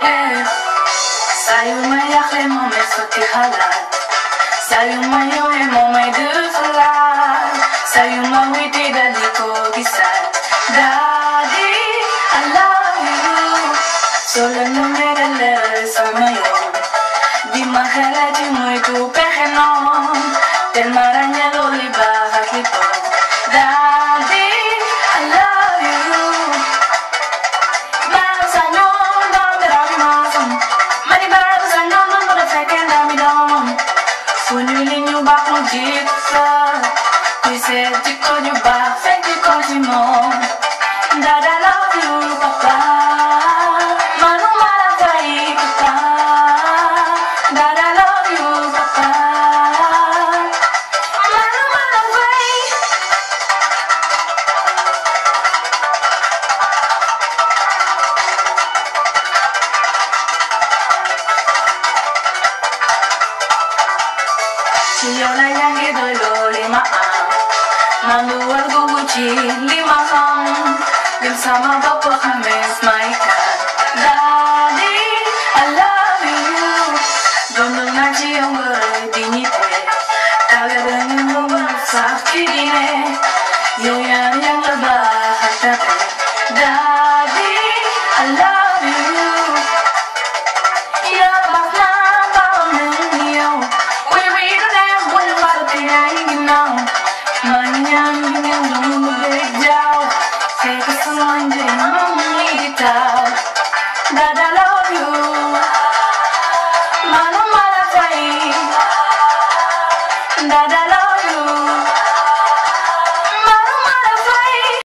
Yeah. Sayuma yakle mo me soti halat. Sayuma yoe mo me dufalat. Sayuma witi dadi ko gisat. Daddy, I love you. Solo no me dale samayo. Di mahela di muy tu pejenon. Del maraña lo liba hakito. Daddy, I love you. Babs I know, don't get off my phone. Many babs I know, don't put a second on me down. When you lean you back on jigsaw. We said you call you back, fake you call you more. Dad, I love you, Papa. Manu malakai, Papa. Dad, I love you, Papa. Manu malakai. Siyola yangi dolo lima Malu algo guci lima Lim sama bapa khamis maikan Daddy, I love you. Dono ngaji yang berdinite Kagak dengan memesak dine yang lebah hatape Daddy, I love you. Ya bakna baunya we don't have one about the hanging now. Manyan yang dulu bejau, saya kesenangan jadi mami tahu. Dad, I love you.